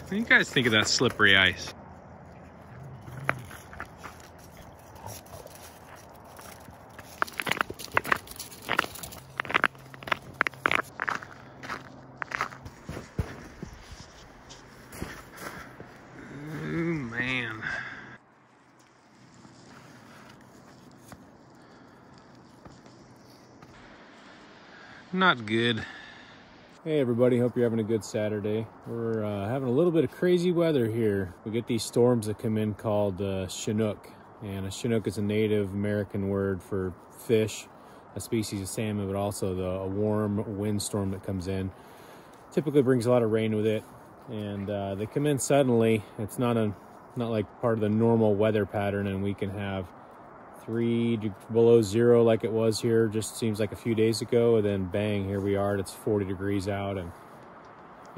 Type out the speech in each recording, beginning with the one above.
What do you guys think of that slippery ice? Not good. Hey everybody, hope you're having a good Saturday. We're having a little bit of crazy weather here. We get these storms that come in called Chinook, and a Chinook is a Native American word for fish, a species of salmon, but also a warm windstorm that comes in. Typically brings a lot of rain with it, and they come in suddenly. It's not like part of the normal weather pattern, and we can have 3 below zero like it was here just seems like a few days ago, and then bang, here we are, it's 40 degrees out, and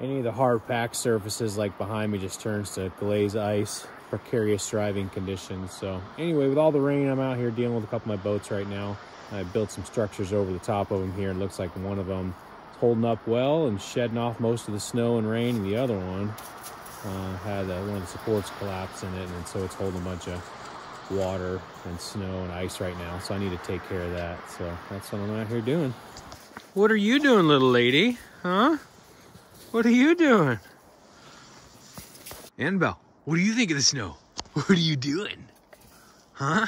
any of the hard packed surfaces like behind me just turns to glaze ice, precarious driving conditions. So anyway, with all the rain, I'm out here dealing with a couple of my boats right now. I built some structures over the top of them here. It looks like one of them is holding up well and shedding off most of the snow and rain, and the other one had one of the supports collapse in it, and so it's holding a bunch of water and snow and ice right now, so I need to take care of that. So that's what I'm out here doing. What are you doing, little lady? Huh? What are you doing? Annabelle, what do you think of the snow? What are you doing? Huh?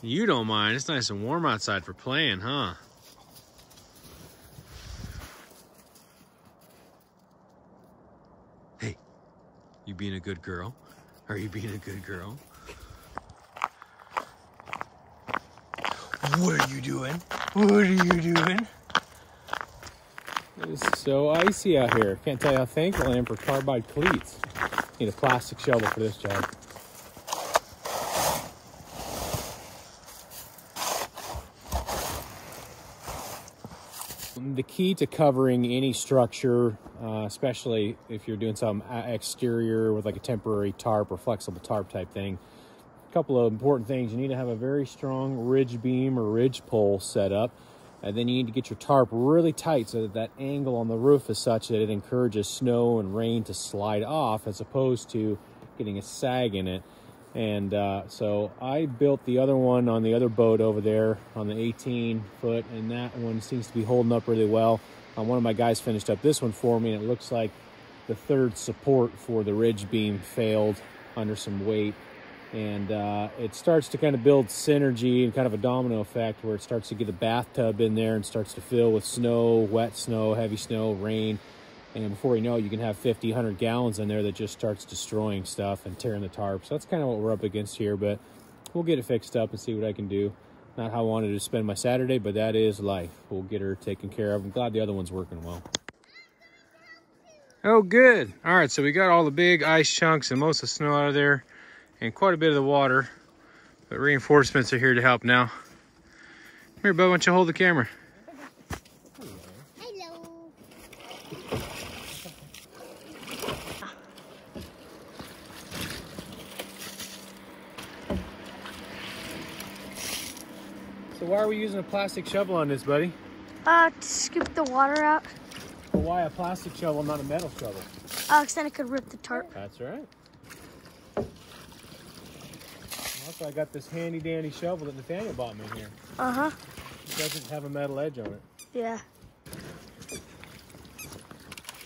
You don't mind. It's nice and warm outside for playing, huh? Hey, you being a good girl? Are you being a good girl? What are you doing? What are you doing? It's so icy out here. Can't tell you how thankful I am for carbide cleats. Need a plastic shovel for this job. The key to covering any structure, especially if you're doing some exterior with like a temporary tarp or flexible tarp type thing, a couple of important things. You need to have a very strong ridge beam or ridge pole set up, and then you need to get your tarp really tight so that that angle on the roof is such that it encourages snow and rain to slide off, as opposed to getting a sag in it. And so I built the other one on the other boat over there on the 18-foot, and that one seems to be holding up really well. One of my guys finished up this one for me, and it looks like the third support for the ridge beam failed under some weight. And it starts to kind of build synergy and kind of a domino effect where it starts to get a bathtub in there and starts to fill with snow, wet snow, heavy snow, rain. And before you know it, you can have 50, 100 gallons in there that just starts destroying stuff and tearing the tarp. So that's kind of what we're up against here, but we'll get it fixed up and see what I can do. Not how I wanted to spend my Saturday, but that is life. We'll get her taken care of. I'm glad the other one's working well. Oh, good. All right, so we got all the big ice chunks and most of the snow out of there and quite a bit of the water. But reinforcements are here to help now. Here, Bud, why don't you hold the camera? So why are we using a plastic shovel on this, buddy? To scoop the water out. Well, why a plastic shovel, not a metal shovel? Because then it could rip the tarp. That's right. Also, I got this handy dandy shovel that Nathaniel bought me here. Uh-huh. It doesn't have a metal edge on it. Yeah.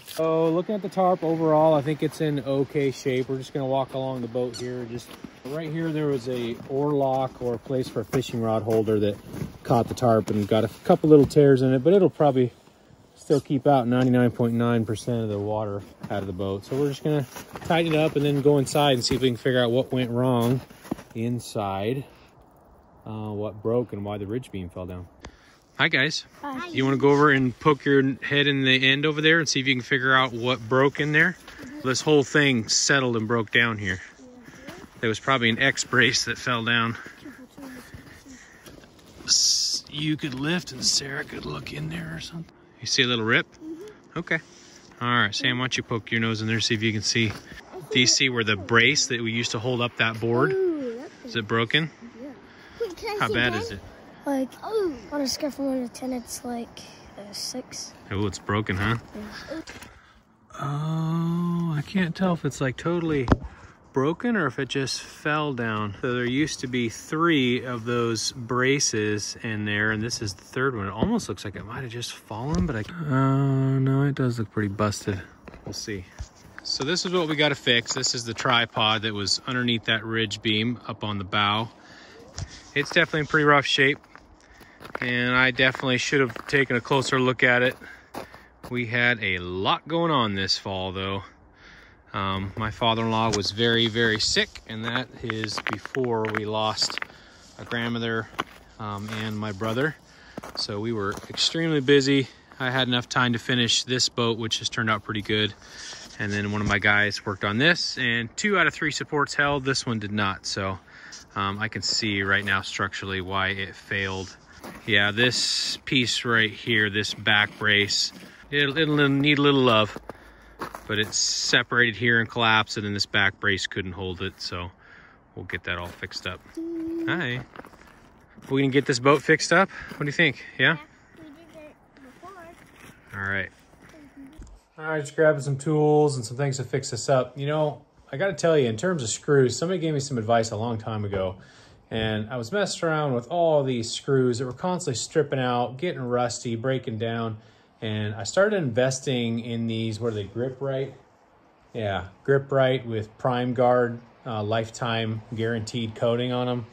So looking at the tarp overall, I think it's in okay shape. We're just gonna walk along the boat here. Just right here, there was a oar lock or a place for a fishing rod holder that caught the tarp and got a couple little tears in it, but it'll probably still keep out 99.9% of the water out of the boat. So we're just gonna tighten it up and then go inside and see if we can figure out what went wrong inside, what broke and why the ridge beam fell down. Hi guys. Hi. You want to go over and poke your head in the end over there and see if you can figure out what broke in there? This whole thing settled and broke down here. There was probably an X brace that fell down. You could lift and Sarah could look in there or something. You see a little rip? Okay. All right, Sam, why don't you poke your nose in there, see if you can see. Do you see where the brace that we used to hold up that board? Is it broken? Yeah. How bad is it? Like, on a scale from 1 to 10, it's like 6. Oh, it's broken, huh? Yeah. Oh, I can't tell if it's like totally broken or if it just fell down. So there used to be 3 of those braces in there, and this is the 3rd one. It almost looks like it might have just fallen, but no, it does look pretty busted. We'll see. So this is what we got to fix. This is the tripod that was underneath that ridge beam up on the bow. It's definitely in pretty rough shape, and I definitely should have taken a closer look at it. We had a lot going on this fall, though. My father-in-law was very, very sick, and that is before we lost a grandmother and my brother. So we were extremely busy. I had enough time to finish this boat, which has turned out pretty good. And then one of my guys worked on this, and 2 out of 3 supports held. This one did not. So I can see right now structurally why it failed. Yeah, this piece right here, this back brace, it'll need a little love, but it's separated here and collapsed, and then this back brace couldn't hold it, so we'll get that all fixed up. Hi. We can get this boat fixed up? What do you think? Yeah? We did it before. All right. All right, just grabbing some tools and some things to fix this up. You know, I got to tell you, in terms of screws, somebody gave me some advice a long time ago, and I was messing around with all these screws that were constantly stripping out, getting rusty, breaking down. And I started investing in these, what are they, Grip Right? Yeah, Grip Right with Prime Guard, lifetime guaranteed coating on them.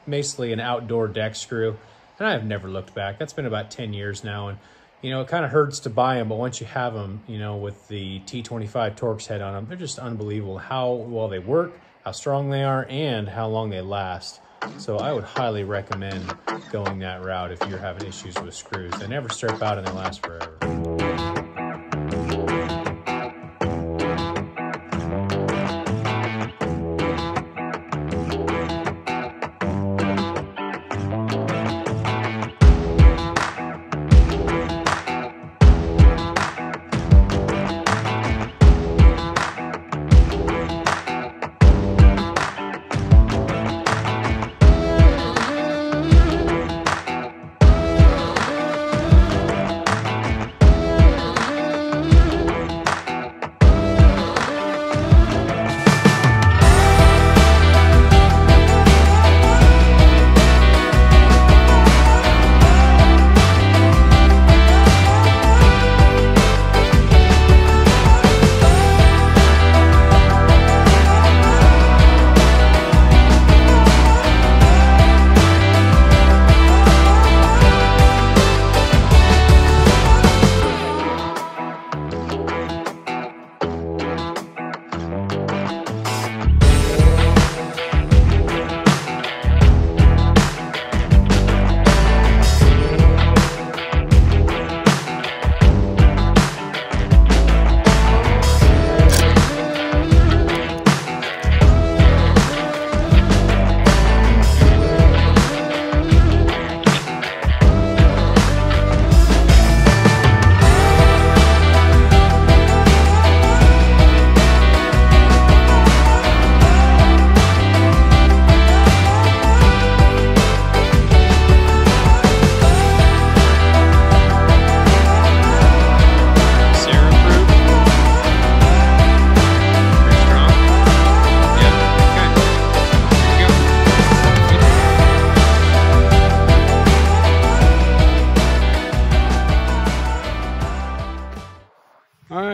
Basically an outdoor deck screw. And I have never looked back. That's been about 10 years now. And, you know, it kind of hurts to buy them, but once you have them, you know, with the T25 Torx head on them, they're just unbelievable how well they work, how strong they are, and how long they last. So I would highly recommend going that route if you're having issues with screws. They never strip out and they last forever.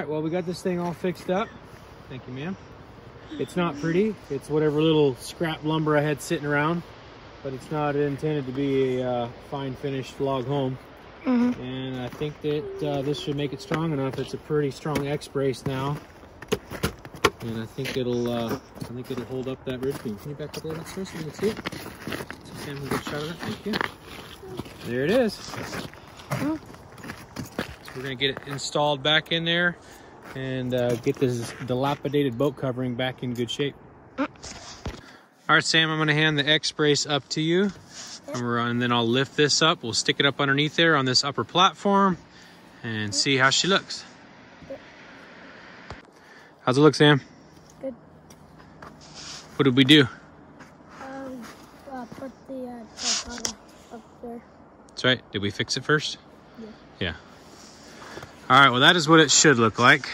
Well, we got this thing all fixed up. Thank you, ma'am. It's not pretty. It's whatever little scrap lumber I had sitting around, but it's not intended to be a fine finished log home. And I think that this should make it strong enough. It's a pretty strong X brace now, and I think it'll hold up that ridge beam. Can you back up a little bit first so we can see it? So Sam can get a shot of that. Thank you. There it is. So we're gonna get it installed back in there and get this dilapidated boat covering back in good shape. All right, Sam, I'm gonna hand the X brace up to you, and then I'll lift this up. We'll stick it up underneath there on this upper platform and see how she looks. How's it look, Sam? Good. What did we do? Put the tripod up there. That's right. Did we fix it first? Yeah. Yeah. All right, well, that is what it should look like.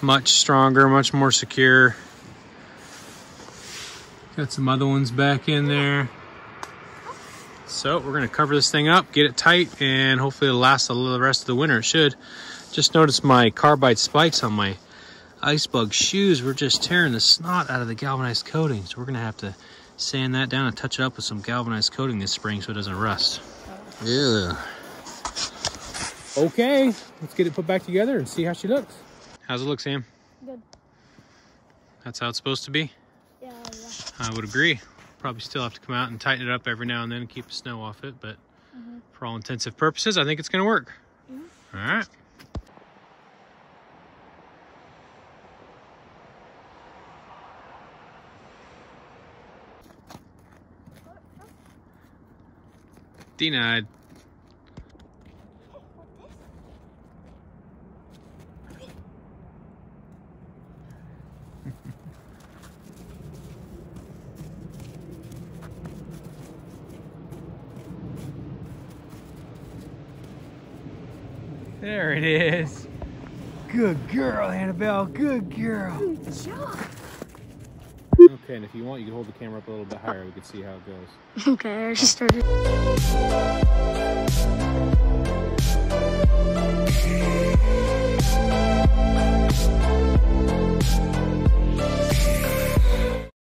much stronger, much more secure. Got some other ones back in there. So we're gonna cover this thing up, get it tight, and hopefully it'll last the rest of the winter. It should. Just noticed my carbide spikes on my ice bug shoes were just tearing the snot out of the galvanized coating. So we're gonna have to sand that down and touch it up with some galvanized coating this spring so it doesn't rust. Yeah. Okay, let's get it put back together and see how she looks. How's it look, Sam? Good. That's how it's supposed to be? Yeah. I would agree. Probably still have to come out and tighten it up every now and then and keep the snow off it, but for all intensive purposes, I think it's gonna work. All right. Denied. There it is. Good girl, Annabelle. Good girl. Good job. Okay, and if you want, you can hold the camera up a little bit higher. We can see how it goes. Okay, I just started.